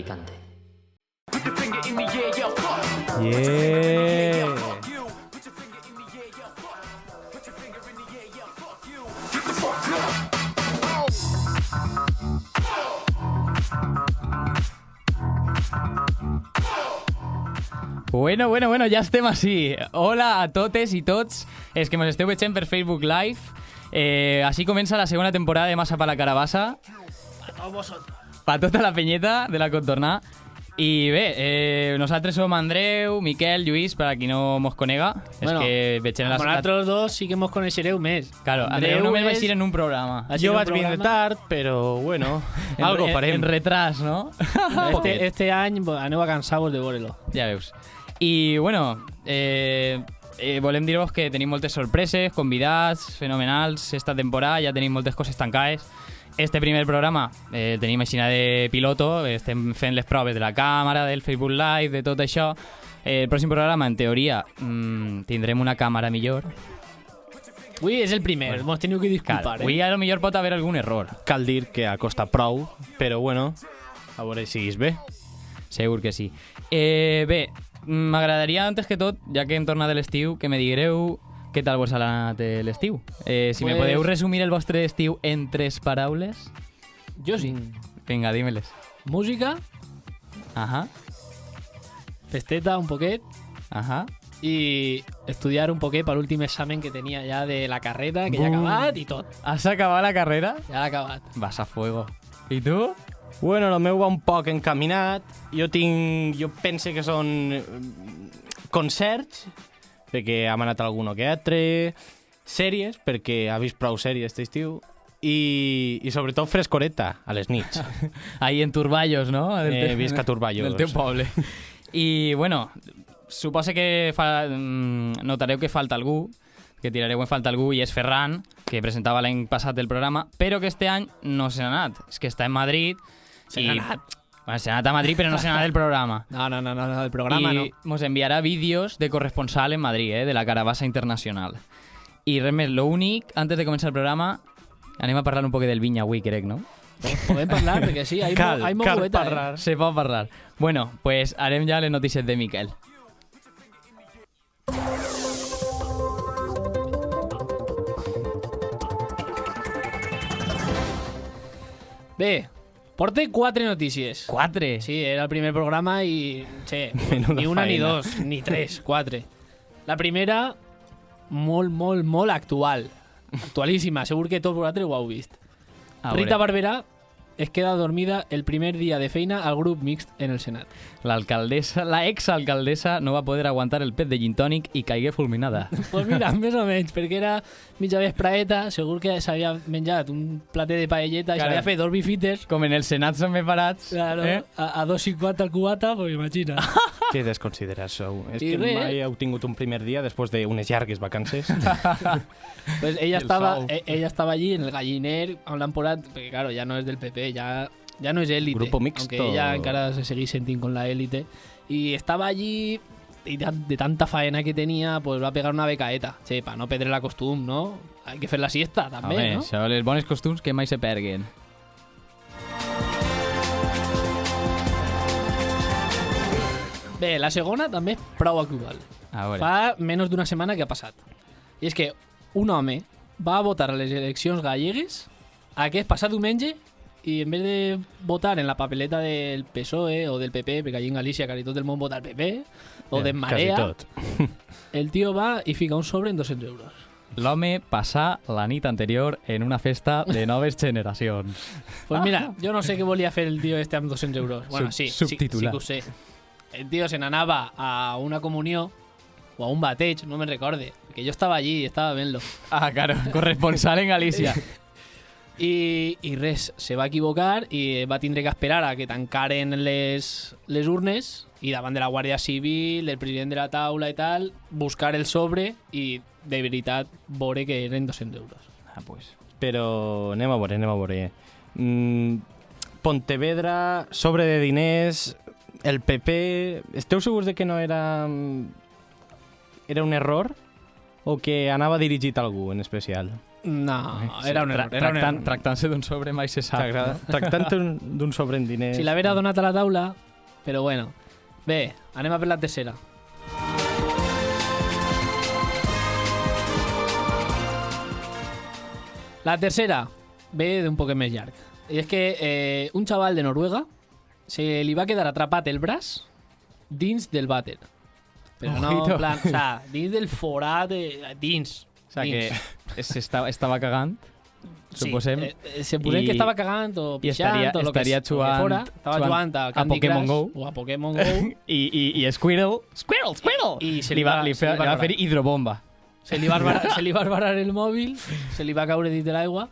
picante. Yeah. Bueno, ja estem així. Hola a totes i tots els que ens esteu veient per Facebook Live. Així comença la segona temporada de Massa pa la Carabassa. Pa tota la penyeta de la Contornar. I bé, nosaltres som Andreu, Miquel, Lluís, per a qui no mos conega. Bueno, és que veig en la... nosaltres dos sí que mos coneixereu més. Claro, Andreu només va ir en un programa. Jo vaig vindre tard, però bueno, algo farem. En retras, no? Este any aneu a cansar-vos de veure-lo. Ja veus. I, bueno, volem dir-vos que tenim moltes sorpreses, convidats fenomenals. Esta temporada ja tenim moltes coses tancades. Este primer programa tenim així de piloto, estem fent les proves de la càmera, del Facebook Live, de tot això. El pròxim programa, en teoria, tindrem una càmera millor. Avui és el primer, mos teniu que disculpar. Avui a lo millor pot haver algun error. Cal dir que acosta prou, però bueno, a veure si siguis bé. Segur que sí. Bé, m'agradaria, antes que tot, ja que hem tornat de l'estiu, que me digueu què tal vos ha anat l'estiu. Si me podeu resumir el vostre estiu en 3 paraules. Jo sí. Vinga, dímeles. Música, Ajá, festeta un poquet ajá. i estudiar un poquet per l'últim examen que tenia ja de la carrera, que ja ha acabat i tot. ¿Has acabado la carrera? Ja l'ha acabat. Vas a fuego. ¿Y tú? Bueno, el meu va un poc encaminat. Jo pense que són concerts, perquè hem anat a alguno que altre, sèries, perquè ha vist prou sèries aquest estiu, i sobretot frescoreta a les nits. Ahí en Turballos, ¿no? Visc a Turballos. Del teu poble. I, bueno, suposo que notareu que falta algú, que tirareu en falta algú, i és Ferran, que presentava l'any passat el programa, però que este any no se n'ha anat. És que està en Madrid. Se n'ha anat. Bueno, se n'ha anat a Madrid, però no se n'ha anat del programa. No, el programa no. I mos enviarà vídeos de corresponsal en Madrid, de la Carabassa Internacional. I res més, lo únic, antes de començar el programa, anem a parlar un poc del Vinya avui, crec, no? Podem parlar, perquè sí, hay mogueta. parlar. Se pot parlar. Bueno, pues harem ja les notícies de Miquel. Bé, porte 4 notícies. 4? Sí, era el primer programa i... Sí, Menuda ni una, ni faena. dos, ni tres, 4. La primera, molt actual. Actualíssima, segur que tots vosaltres ho heu vist. Rita Barberà es queda dormida el primer dia de feina al grup mixt en el Senat. L'alcaldessa, la exalcaldessa, no va poder aguantar el pet de gin tònic i caigué fulminada. Pues mira, més o menys, perquè era mitja vespraeta, segur que s'havia menjat un plater de paelleta i Claro. s'havia fet dos bifites. Com en el Senat són més barats. Claro, a 2,50 el cubata, pues imagina. Què desconsideres sou? És I que res. mai heu tingut un primer dia després d'unes llargues vacances? Pues ella El estaba, sou. ella estaba allí en el galliner on l'han posat, perquè claro, ja no és del PP, ja no és élite. Grupo mixto. Aunque ella encara se seguís sentint con la élite. Y estaba allí y de tanta faena que tenía, pues va a pegar una becaeta. Sí, para no perdre la costum, ¿no? Hay que fer la siesta també, Home, no? això, les bones costums que mai se perguen. Bé, la segona també és prou actual. A veure. Fa menys d'una setmana que ha passat. I és que un home va a votar a les eleccions gallegues aquest passat diumenge i en vez de votar en la papeleta del PSOE o del PP, perquè allí en Galícia quasi tot el món vota al PP, o de Marea, Quasi tot. el tio va i fica un sobre en 200 euros. L'home passà la nit anterior en una festa de noves generacions. Pues mira, jo no sé què volia fer el tio este amb 200 euros. Bueno, sí Subtitular. que ho sé. El tio se n'anava a una comunió o a un bateig, no me'n recorde, perquè jo estava allí i estava vent-lo. Ah, claro, corresponsal en Galícia. I res, se va equivocar i va tindre que esperar a que tancaren les urnes i davant de la Guàrdia Civil, del president de la taula i tal, buscar el sobre i de veritat veure que eren 200 euros. Ah, pues. Però anem a veure. Pontevedra, sobre de diners, el PP... Esteu segurs de que no era un error? O que anava dirigit a algú en especial? No, era un error. Tractant-se d'un sobre mai se sap. Tractant d'un sobre en diners. Si l'haguera donat a la taula, però bueno. Bé, anem a per la tercera. La tercera ve d'un poquet més llarg. I és que un xaval de Noruega se li va quedar atrapat el braç dins del vàter. Però no, Ojito. en plan, o sea, dins del forat, dins. O sigui dins. que estava cagant, suposem. Suposem que estava cagant o pixant o lo que jugant, fora. Estava jugant a Candy Pokémon Crush Go. o a Pokémon Go. I Squirrel... Squirrel! I se li va fer hidrobomba. Se li va esbarar el mòbil, se li va caure dins de l'aigua.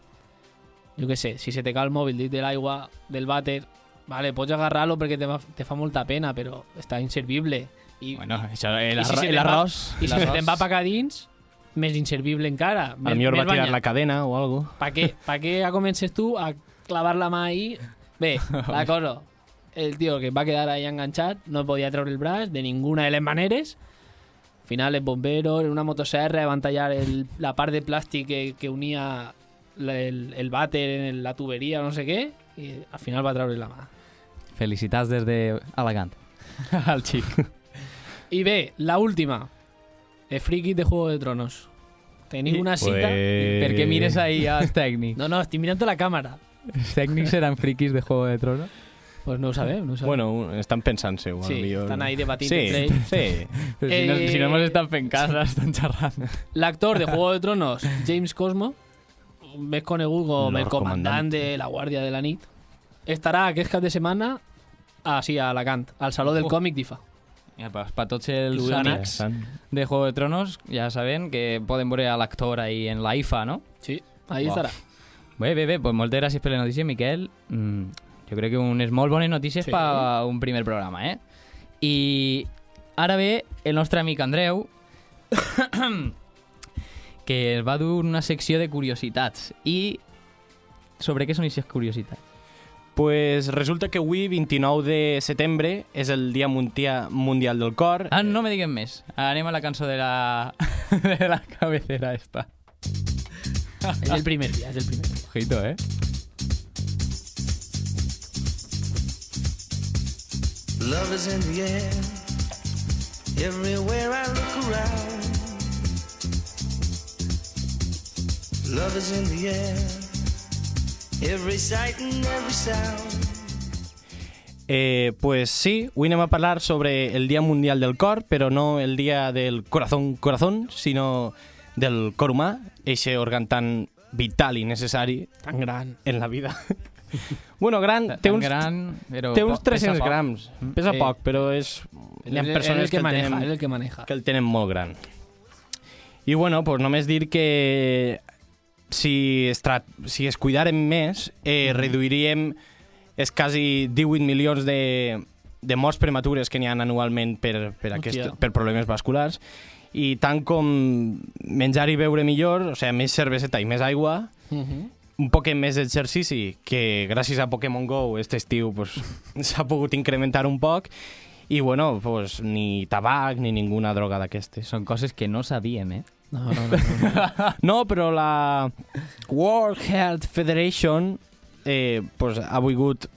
Jo què sé, si se te cau el mòbil dins de l'aigua del vàter, vale, pots agarrar-lo perquè te fa molta pena, però està inservible. Bueno, això, l'arròs. I si se te'n va pagar dins, més inservible encara. A millor va tirar la cadena o algo. Pa què comences tu a clavar la mà ahí? Bé, la cosa, el tio que va quedar ahí enganxat no podia treure el braç de ninguna de les maneres. Al final els bomberos en una motosserra van tallar la part de plàstic que unia el vàter en la tuberia o no sé què, i al final va treure la mà. Felicitats des d'Alacant al xic. I bé, la última. El friki de Juego de Tronos. Teniu una cita... Per què mires ahí als tècnics? No, estic mirant la càmera. Els tècnics seran friquis de Juego de Tronos? Pues no ho sabem, no ho sabem. Bueno, estan pensant-se. Sí, estan ahí debatint sí, entre ells. Sí. Però si no mos estan fent casa, estan xerrant. L'actor de Juego de Tronos, James Cosmo, més conegut com el comandant de la Guàrdia de la Nit, estarà aquest cap de setmana a Alacant, al Saló del Còmic d'IFA. Ja, per tots els Club amics de Juego de Tronos, ja saben que poden veure a l'actor ahí en la IFA, no? Sí, ahí estarà. Bé, pues moltes gràcies per la notícia, Miquel. Jo crec que unes molt bones notícies Sí. per un primer programa, eh? I ara ve el nostre amic Andreu, que es va dur una secció de curiositats. I sobre què són aquestes curiositats? Pues resulta que avui, 29 de setembre, és el Dia Mundial del Cor. Ah, no me diguem més. Anem a la cançó de la cabecera esta. És el primer dia, és el primer. Ojito, eh? Love is in the air, everywhere I look around. Love is in the air, every sight and every sound. Pues sí, avui anem a parlar sobre el Dia Mundial del Cor, però no el dia del corazón, sinó del cor humà, eixe òrgan tan vital i necessari Tan gran. en la vida. Bueno, gran, té uns 300 grams. Pesa poc, però és... Hi ha persones que el el tenen molt gran. I bueno, pues només dir que si es cuidarem més, reduiríem els quasi 18 milions de morts prematures que n'hi ha anualment per problemes vasculars. I tant com menjar i beure millor, o sigui, més cerveseta i més aigua, un poc més d'exercici, que gràcies a Pokémon Go aquest estiu pues, s'ha pogut incrementar un poc, i bueno, pues, ni tabac ni ninguna droga d'aquestes. Són coses que no sabíem, eh? No. No, però la World Health Federation pues, ha volgut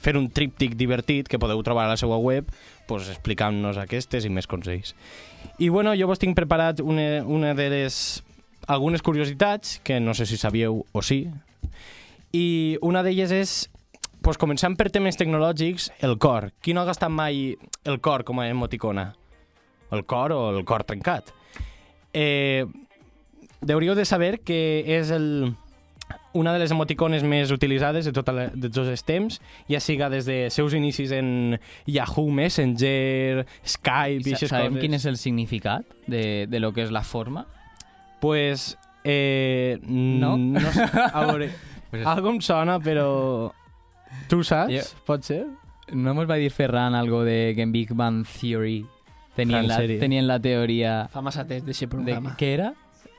fer un tríptic divertit que podeu trobar a la seva web pues, explicant-nos aquestes i més consells. I bueno, jo vos tinc preparat una de les algunes curiositats que no sé si sabíeu o sí, i una d'elles és pues, començant per temes tecnològics, el cor. Qui no ha gastat mai el cor com a emoticona? El cor o el cor trencat? Hauríeu de saber que és una de les emoticones més utilitzades de tots els temps, ja siga des de seus inicis en Yahoo Messenger, Skype i aquestes Sabem coses. quin és el significat de lo que és la forma? Pues, no? No sé, a veure, Pues algo em sona, però... Tu saps? Pot ser? no mos va dir Ferran algo de que en Big Bang Theory tenien la teoria Fa massa temps d'aquest de programa. què era?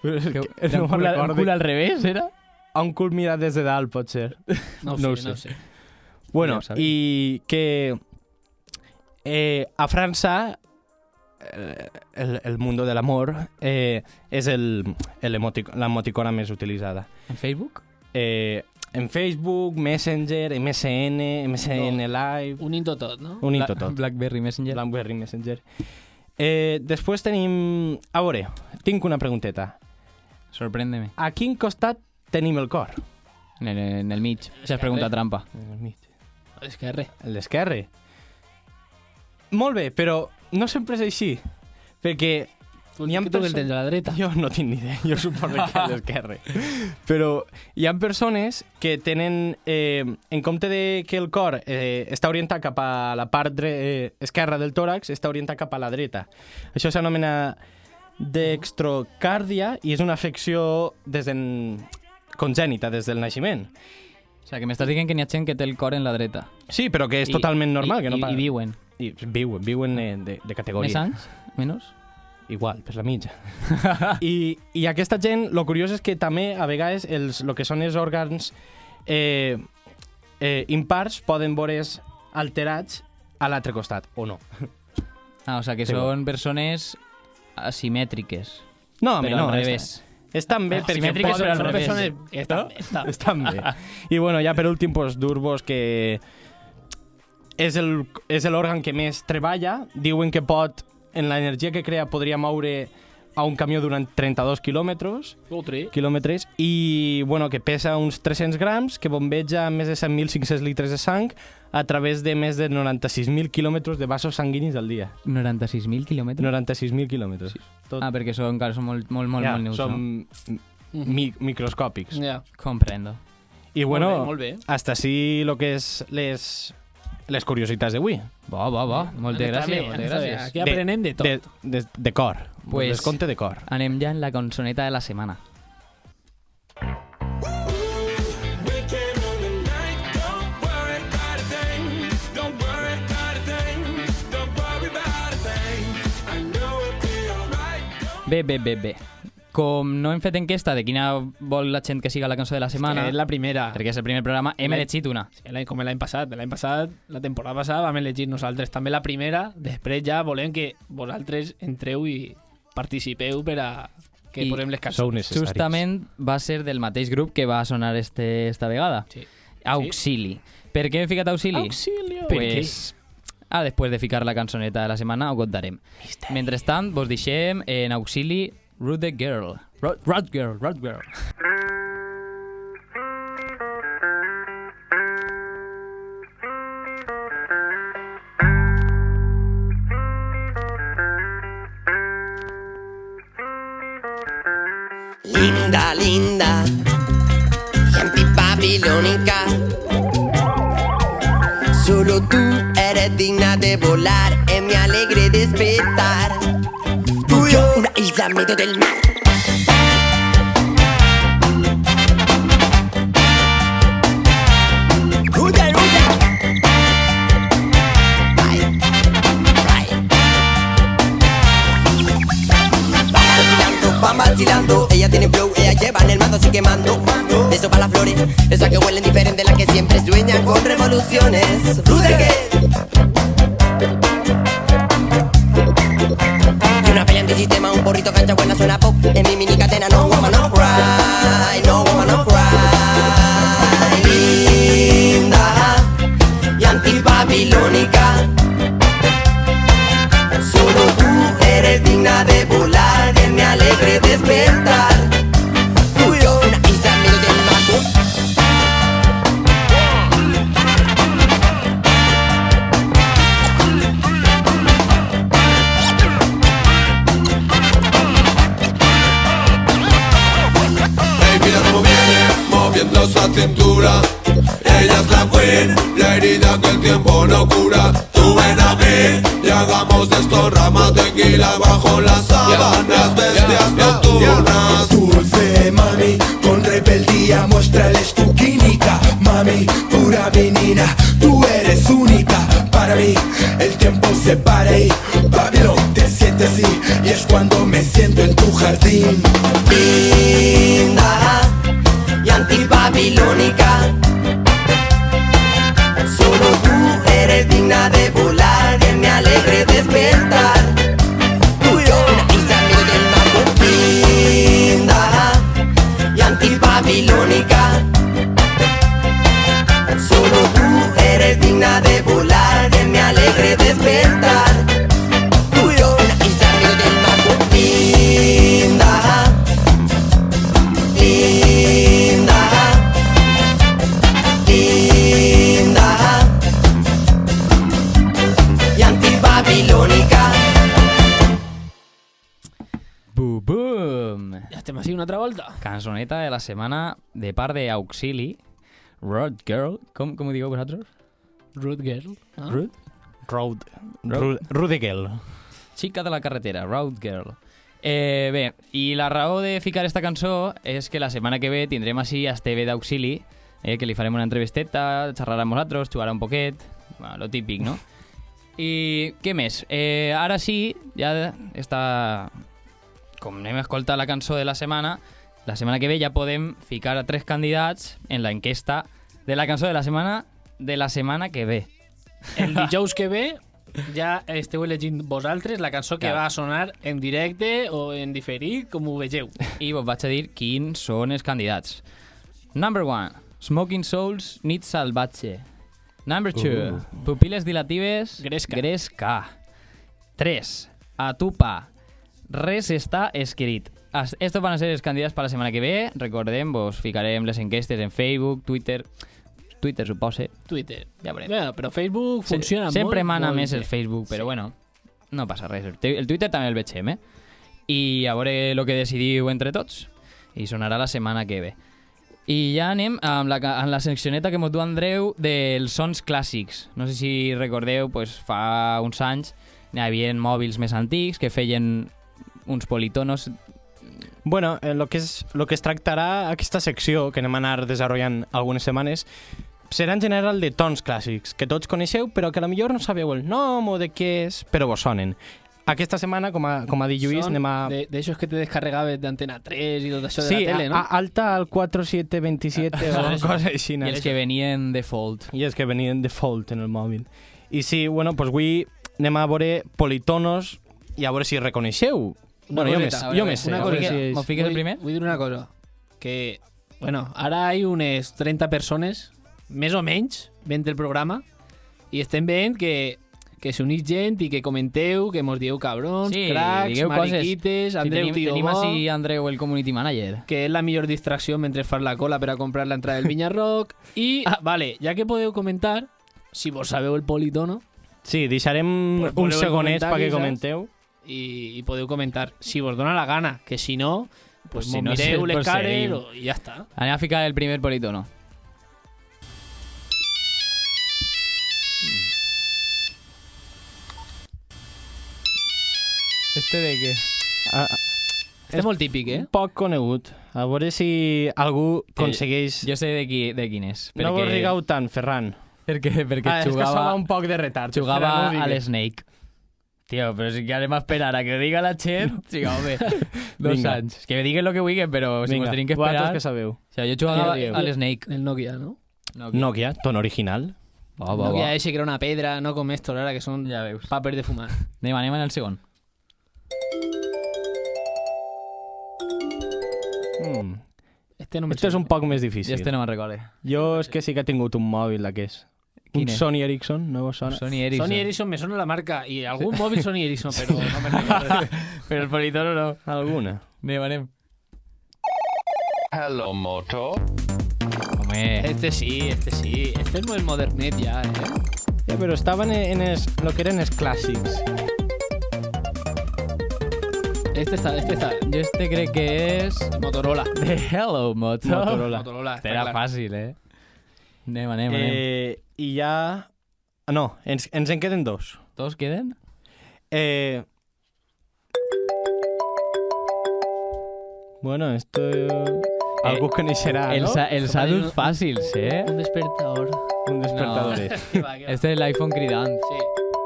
Que Era un cul al revés, era? A un cul mirat des de dalt, pot ser. No no ho ho sé. sé. Bueno, Ja ho sabem. i que a França el mundo del amor, és l'emoticona més utilitzada. En Facebook? En Facebook, Messenger, MSN Live... Unint-ho tot, no? Unint-ho tot. BlackBerry Messenger. BlackBerry Messenger. Després tenim... A veure, tinc una pregunteta. Sorpréndeme. A quin costat tenim el cor? En el mig. Esa es pregunta trampa. En el mig. A l'esquerre. L'esquerre. Molt bé, però no sempre és així. Perquè... Hi ha el tens a la dreta. Jo no tinc ni idea, jo suposo que a l'esquerre. Però hi ha persones que tenen, en compte de que el cor està orientat cap a la part esquerra del tòrax, està orientat cap a la dreta. Això s'anomena dextrocàrdia i és una afecció congènita, des del naixement. O sea, que m'estàs dient que n'hi ha gent que té el cor en la dreta. Sí, però que és totalment normal. Que no I viuen. Viuen de categoria. Més anys? Menys? Igual, per la mitja. I aquesta gent, lo curiós és que també, a vegades, el que són els òrgans impars poden veure's alterats a l'altre costat, o no. O sea, que Sí, són persones asimètriques. No, Però no, al revés. estan bé perquè Asimètriques, però al poden... revés. Estan bé. I bueno, ja per últim, pues, dur-vos que és l'òrgan que més treballa. Diuen que pot, en l'energia que crea, podria moure a un camió durant 32 quilòmetres i bueno, que pesa uns 300 grams, que bombeja més de 7.500 litres de sang a través de més de 96.000 quilòmetres de vasos sanguinis al dia. 96.000 quilòmetres? 96.000 quilòmetres. Tot. Perquè són molt neus, són microscòpics. Ja. Comprendo. I bueno, molt bé. hasta així lo que és les curiositats d'avui. Va. Moltes gràcies. Aquí aprenem de tot. De cor. Pues, les conte de cor. Anem ja en la consoneta de la setmana. Bé. Com no hem fet enquesta de quina vol la gent que siga la cançó de la setmana, És la primera. perquè és el primer programa, hem elegit una. Com l'any passat. L'any passat, la temporada passada, vam elegir nosaltres també la primera. Després ja volem que vosaltres entreu i participeu per a que posem les Sou cançons. necessaris. Justament va ser del mateix grup que va sonar esta vegada. Sí. Auxili. Per què hem ficat Auxili? Auxilio! Pues, després de ficar la cançoneta de la setmana ho contarem. Mentrestant, vos deixem en Auxili Rude Girl. Rude Girl. Linda, linda y antibabilónica. Solo tú eres digna de volar en mi alegre despertar. Tú y yo, una isla en medio del mar. Rude. Van vacilando, ella tiene flow, ella lleva en el mando, así quemando. De eso para las flores, esas que huelen diferente, las que siempre sueñan con revoluciones. Rude girl. Y una pelea antisistema, un porrito cancha buena, suena pop. En mi mini cadena, no woman, no cry. No woman, no cry. Linda y antibabilónica. Solo tú eres digna de volar en mi alegre despertar. Tú y yo, una isla en medio del mar. Hey, mira cómo viene, moviendo esa cintura. Ella es la queen, la herida que el tiempo no cura. Tú ven a mí y hagamos de estos ramas tequila bajo las sábanas, bestias nocturnas. Dulce mami, con rebeldía muéstrales tu química. Mami, pura menina, tú eres única. Para mí, el tiempo se para y Babylon te siente así. Y es cuando me siento en tu jardín. Linda y antibabilónica. Solo tú eres digna de volar en mi alegre despertar. Boom, boom. Ja estem així una altra volta. Cançoneta de la setmana de part d'Auxili. Road Girl. Com ho digueu vosaltres? Road Girl. Ah? Rudegel. Xica de la carretera, Road Girl. Bé, i la raó de ficar esta cançó és que la setmana que ve tindrem així a Esteve d'Auxili, que li farem una entrevisteta, xerrarà amb nosaltres, jugarà un poquet, bueno, lo típic, no? I què més? Ara sí, ja està... Com anem a escoltar la cançó de la setmana que ve ja podem ficar a 3 candidats en la enquesta de la cançó de la setmana que ve. El dijous que ve ja esteu elegint vosaltres la cançó que Clar. va a sonar en directe o en diferit, com ho vegeu. I vos vaig a dir quins són els candidats. Number 1, Smoking Souls, Nit Salvatge. Number 2, Pupil·les dilatives, Gresca. 3, Atupa, Res està escrit. Estos van a ser els candidats per la setmana que ve. Recordem, vos ficarem les enquestes en Facebook, Twitter, supose. Twitter. Ja veurem. Bueno, però Facebook funciona molt. Sempre mana molt més bé. el Facebook, però Sí. bueno, no passa res. El Twitter també el vegem, I a veure el que decidiu entre tots. I sonarà la setmana que ve. I ja anem amb la seccioneta que mos du Andreu dels sons clàssics. No sé si recordeu, pues, fa uns anys hi havia mòbils més antics que feien uns politonos. Bueno, lo que es tractarà aquesta secció, que anem a anar desenvolupant algunes setmanes, serà en general de tons clàssics, que tots coneixeu, però que a lo millor no sabeu el nom o de què és, però vos sonen. Aquesta setmana, com ha dit Lluís, anem a... D'aixòs que te descarregaves d'Antena 3 i tot això Sí, de la tele, no? alta al 4727 o coses així. I els que venien default. I els que venien default en el mòbil. I sí, bueno, doncs avui anem a veure politonos i a veure si reconeixeu. Bueno, jo me sé. una a cosa veure que- si és- ¿Mos fiques el primer? Vull dir una cosa, que, bueno, ara hay unes 30 persones, més o menys, veient el programa, i estem veient que s'unís gent i que comenteu, que mos dieu cabrons, cracs, digueu coses. mariquites, Andreu Sí, tenim Tio així Andreu, el community manager. que és la millor distracció mentre fas la cola per a comprar l'entrada del Vinya Rock. I, vale, ja que podeu comentar, si vos sabeu el politono, Sí, deixarem Pues uns poneu el segonets comentari, perquè saps? comenteu. i podeu comentar si vos dona la gana, que si no, pues si mos no, mireu les pues cares seguim. i ja està. Anem a ficar el primer politono. Este de què? Este és molt típic, Un poc conegut. A veure si algú aconsegueix... Jo sé de quin és. No vos rigueu tant, Ferran. Perquè És que jugava, som un poc de retard. jugava Ferran, no a digues. l'Snake. Tio, però si que anem a esperar a que ho diga la gent, sí, home, 2 Vinga. anys. És que diguen lo que vulguin, però si Vinga, mos tenim que vosaltres esperar... que sabeu. O sigui, jo jugava Qui ho diu? a l'Snake. El Nokia, no? Nokia, ton original. Va, Nokia ese que era una pedra, no com estos ara, que són Ja veus. papers de fumar. Anem en el segon. Este no me Este és un poc més I difícil. este no me'n recorde. Jo és que sí que he tingut un mòbil d'aquest. Quin Un és? Sony Ericsson, no vos sona? Sony Ericsson. Sony Ericsson me sona la marca i algun mòbil Sony Ericsson, però no me recordo. Però el politono no. Alguna. Anem. Hello, Moto. Home, Este sí. Este és molt modernet ja, Ja, però estaven en lo que eren els clàssics. Este està. jo este crec que és... Motorola. The Hello Moto. Motorola, Este està era clar. fàcil, Anem. I ja... No, ens en queden 2. Tots queden? Bueno, esto... Algú coneixerà, Els, no? els adults fàcils, Un despertador. Un despertador. No. és. Que va, que va. Este és l'iPhone cridant. Sí.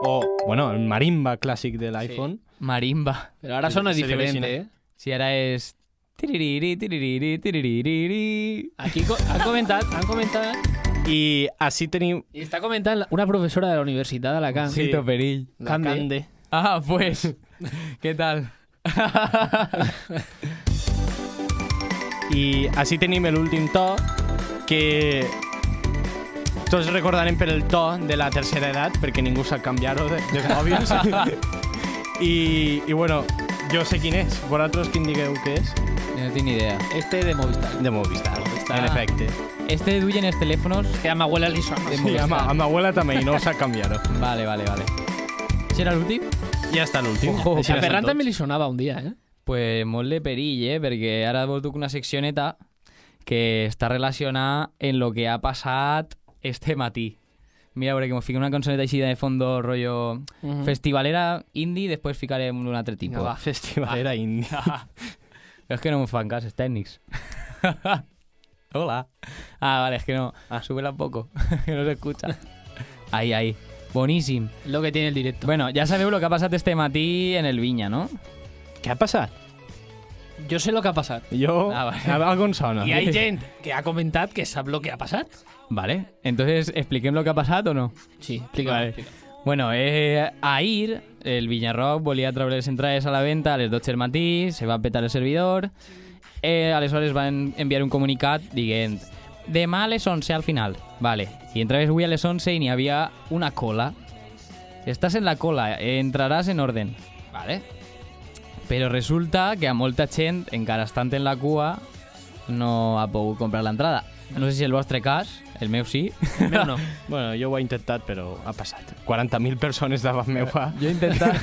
O, bueno, el marimba clàssic de l'iPhone. Marimba. Però ara sona Se diu diferent, així, Si ara és... Tiririri, tiririri, tiririri. Aquí han comentat, I així tenim... i està comentant una professora de la Universitat d'Alacant. Sí. Quinto perill. La Cande. Cande. Ah, pues. ¿Qué tal? I així tenim l'últim to, que tots recordarem per el to de la tercera edat, perquè ningú sap canviar-ho de mòbils. I bueno, jo sé quin és. Vosaltres quin digueu que és? No tinc ni idea. Este de Movistar. De Movistar, en efecte. Este duyen els telèfonos... Que a mi abuela li sona. De Sí, a ma abuela també, i no sap canviar-ho. Vale. ¿Ese era l'últim? I ja està l'últim. Ojo, Així A estan Ferran tots. també li sonava un dia, Pues molt de perill, perquè ara vos duc una seccioneta que està relacionada en lo que ha passat este matí. Mira, a veure, que m'ho fica una cançoneta així de fondo, rollo festivalera indie, després ficarem un altre tipus. Va, festivalera indie. Es que no me fan cas, els tècnics. Hola. Ah, vale, es que no. Súbela un poco, que no se escucha. Ahí. Boníssim. Lo que tiene el directo. Bueno, ja sabeu lo que ha passat este matí en el Vinya, no? Què ha passat? Jo sé lo que ha passat. Jo... vale. Algo em sona. I hi ha gent que ha comentat que sap lo que ha passat. Vale, entonces, ¿expliquem lo que ha passat o no? Sí, explica. Vale. Bueno, ahir el Vinyarrock volia treure les entrades a la venta a les 12 del matí, se va petar el servidor, aleshores van enviar un comunicat dient demà a les 11 al final, vale, i entraves avui a les 11 i n'hi havia una cola. Estàs en la cola, entraràs en orden, vale? Però resulta que a molta gent, encara estant en la cua, no ha pogut comprar l'entrada. No sé si el vostre cas, el meu sí. El meu no. Bueno, jo ho he intentat, però ha passat. 40.000 persones davant meu. Jo he intentat...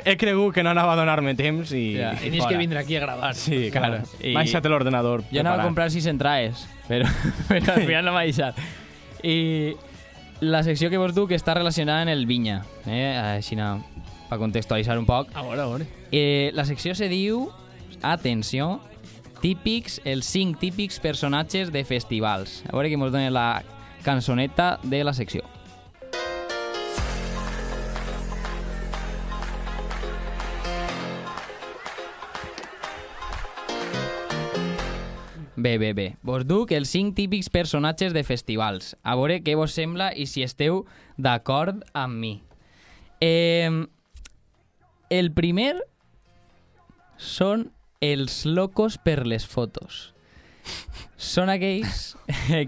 He cregut que no anava a donar-me temps i... Ja. i Tienes fora. que vindre aquí a gravar. Sí, claro. I- Baixa't l'ordenador. Jo anava a comprar 6 entrades, però al final no m'ha deixat. I la secció que vos duc està relacionada en el Vinya, així per contextualitzar un poc. A veure. La secció se diu, atenció, els 5 típics personatges de festivals. A veure qui mos dona la cançoneta de la secció. Bé. Vos duc els 5 típics personatges de festivals. A veure què vos sembla i si esteu d'acord amb mi. El primer són els locos per les fotos. Són aquells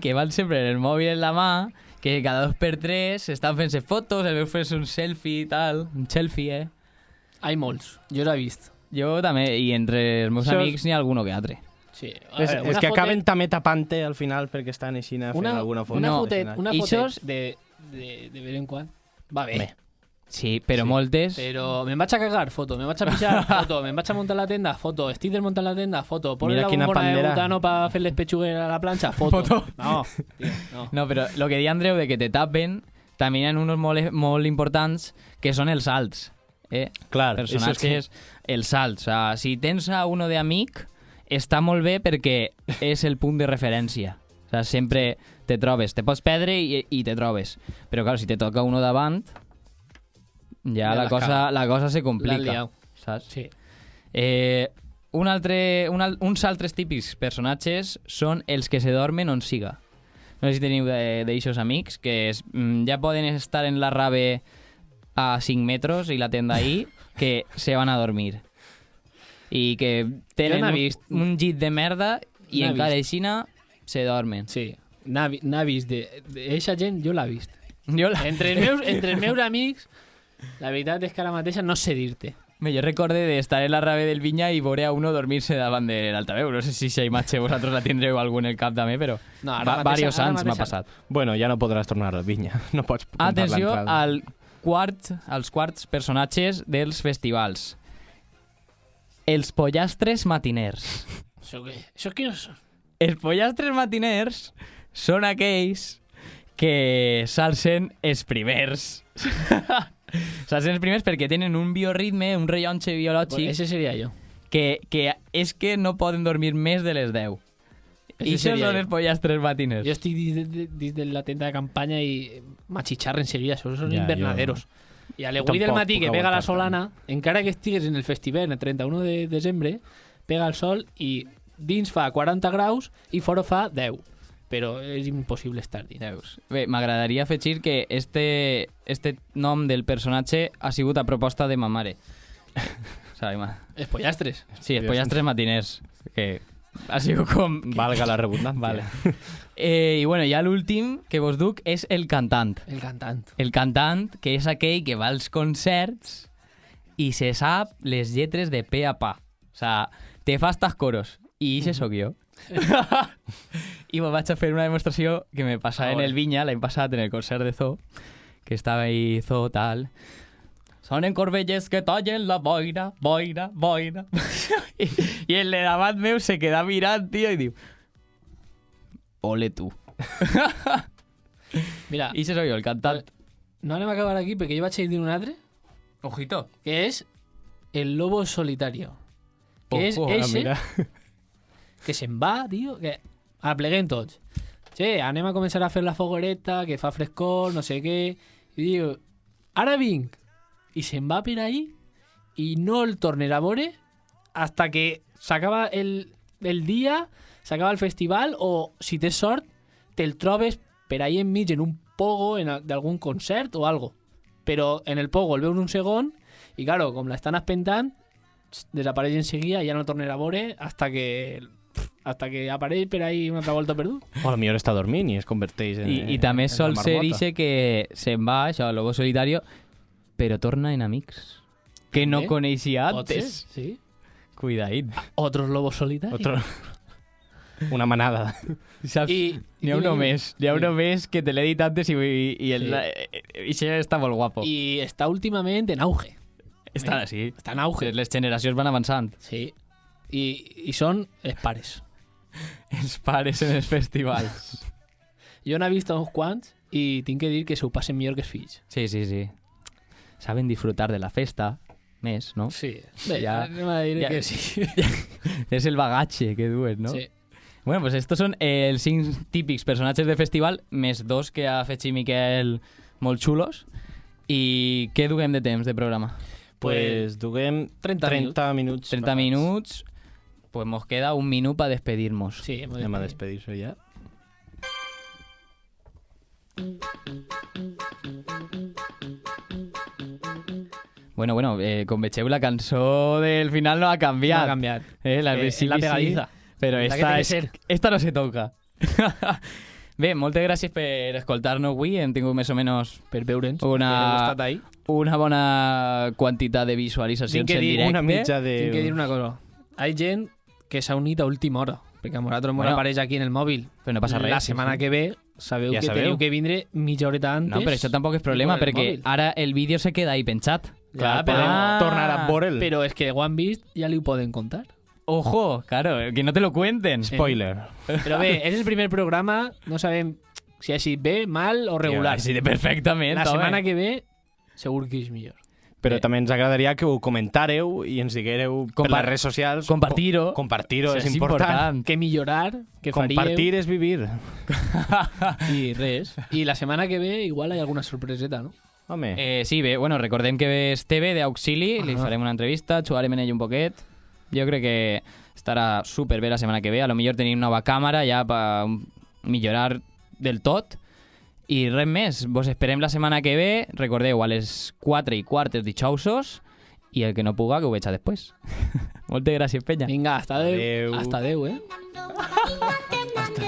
que van sempre en el mòbil en la mà, que cada 2 per 3 estan fent-se fotos, el meu fent un selfie i tal, un selfie, Hi ha molts. Jo l'he vist. Jo també, i entre els meus Això- amics n'hi ha alguno que altre. Sí. És que acaben també tapant-te al final perquè estan així fent alguna foto. Una No, fotet, al final. una Ixos- fotet de vez en quan. Va bé. Bé. Sí, però moltes... Però me'n vaig a cagar, foto. Me'n vaig a pixar, foto. Me'n vaig a muntar la tenda, foto. Estic desmuntant la tenda, foto. Ponle Mira la quina bombona de pandera. butano para fer les pechugues a la planxa, foto. Foto. No, tío, no. No, però lo que deia Andreu de que te tapen, també hi ha unos molt importants que són els salts. Clar, Personatges, els salts. O sea, si tens a uno de amic, està molt bé perquè és el punt de referència. O sea, sempre te trobes. Te pots perdre i te trobes. Però, clar, si te toca uno davant, ja Ja la l'has cosa se L'has complica. liat. Saps? Sí. Uns altres típics personatges són els que se dormen on siga. No sé si teniu d'eixos amics que ja poden estar en la rave a 5 metros i la tenda ahí, que se van a dormir. I que tenen Jo n'he vist. un llit de merda i N'he encara vist. aixina se dormen. Sí. N'ha vist. Eixa gent jo l'ha vist. Jo, Entre els meus amics, la veritat és que ara mateixa no sé dir-te. jo recorde d'estar en la rave del Vinya i veure a uno dormir-se davant de l'altaveu. No sé si aquesta imatge vosaltres la tindreu algú en el cap també, però No, ara mateixa- varios ara anys m'ha mateixa. passat. Bueno, ja no podràs tornar al Vinya. No pots comprar Atenció l'entrada. als quarts personatges dels festivals. Els pollastres matiners. Això què són? Els pollastres matiners són aquells que s'alcen els primers. S'alcen els primers perquè tenen un bioritme, un rellotge biològic, Ese seria jo. que és que no poden dormir més de les 10. Ese I això seria són jo. els pollastres matiners. Jo estic dins de la tenda de campanya i m'achicharren enseguida, això són Ja, invernaderos. I a l'avui del tampoc matí que puc pega la aguantar solana, encara que estigues en el festival el 31 de desembre, pega el sol i dins fa 40 graus i fora fa 10. Però és impossible estar dins. Veus? Bé, m'agradaria afegir que este nom del personatge ha sigut a proposta de ma mare. Els pollastres. Sí, els pollastres matiners, que ha sigut com... Valga la redundància. Vale. I bueno, ja l'últim que vos duc és el cantant. El cantant. El cantant, que és aquell que va als concerts i se sap les lletres de pe a pa. O sea, te fa estos coros. I això sóc jo. I me vaig a fer una demostració que me passava en el Vinya l'any passat en el concert de Zoo, que estava ahí Zoo tal. Sonen corbelles que tallen la boira, boira, boira. I el de davant meu se queda mirant, tio, i diu... Ole tu. Mira, I se soy jo, el cantant. no anem a acabar aquí perquè jo vaig a dir un altre, Ojito. que és el lobo solitario. Que és Ojo, eixe mira. que se'n va, tio, que apleguem tots. Che, anem a començar a fer la foguereta, que fa frescor, no sé què. I diu, ara vinc. I se'n va per ahí i no el tornarà a veure hasta que s'acaba el dia, s'acaba el festival, o, si tens sort, te'l trobes per ahí enmig en un pogo d'algun concert o algo. Però en el pogo el veus un segon i, claro, com l'estan espentant, desapareix enseguida i ja no el tornarà a veure hasta que apareix per ahí una altra volta perdut. O potser està dormint i es converteix en... I també en sol la ser marmota. ixe que se'n va, això, el lobo solitario, però torna en amics. Que no També. coneixia Pot ser, antes. sí. Cuidaït. Otros lobos solitarios. Otro... Una manada. Saps? I N'hi ha uno més. N'hi ha uno més que te l'he dit antes i el, Sí. i està molt guapo. I està últimament en auge. Està, sí. Està en auge. Les generacions van avançant. Sí. I són els pares. Els pares en els festivals. Jo n'he vist uns quants i tinc que dir que s'ho passen millor que els fills. Sí, sí, sí. Saben disfrutar de la festa més, no? Sí. Bé, Ja- anem a dir ja- que sí. És el bagatge que duen, no? Sí. Bueno, pues estos són els 5 típics personatges de festival, més 2 que ha fet Miquel molt xulos. I què duguem de temps de programa? Pues duguem 30 minuts. 30 minuts. Pues nos queda un minut para despedirnos. Sí, molt Anem a bé. despedir-se ja. Bueno, com vegeu, la cançó del final no ha No canviat. ha canviat. La És la pegadiza. Però La que esta, té que és, ser. esta no se toca. Bé, moltes gràcies per escoltar-nos avui. Hem tingut més o menys Per veure'ns. Una- que heu estat ahí. una bona quantitat de visualitzacions Tinc que en dir directe. Una mitja de... Tinc que dir una cosa. Hi ha gent que s'ha unit a última hora. Perquè a nosaltres Bueno. apareix aquí en el mòbil. Però no passa res. La sí, setmana sí. que ve sabeu Ja que sabeu. teniu que vindre mitja horeta antes. No, però això tampoc és problema, i con el perquè mòbil. ara el vídeo se queda ahí penjat. Ja, podem Ah. tornar a veure'l. Però és que ho han vist, ja li ho poden contar. Ojo, claro, que no te lo cuenten. Spoiler. Però bé, és el primer programa, no sabem si ha sigut bé, mal o regular. Sí, perfectament. La home. setmana que ve segur que és millor. Però també ens agradaria que ho comentàreu i ens diguéreu per les redes socials. Compartir-ho. Compartir-ho, Això és important. Que millorar, que faríeu Compartir és vivir. i res. I la setmana que ve igual hi ha alguna sorpreseta, no? Home, Sí, bé, bueno, recordem que ve Esteve d'Auxili, li farem una entrevista, xugarem en ell un poquet. Jo crec que estarà super bé la setmana que ve. A lo millor tenim nova càmera ja per millorar del tot. I res més, vos esperem la setmana que ve. Recordeu, a les 4:15 els dijousos. I el que no puga, que ho veig després. Moltes gràcies, penya. Vinga, hasta adeu. Adeu. Hasta adeu, eh? Hasta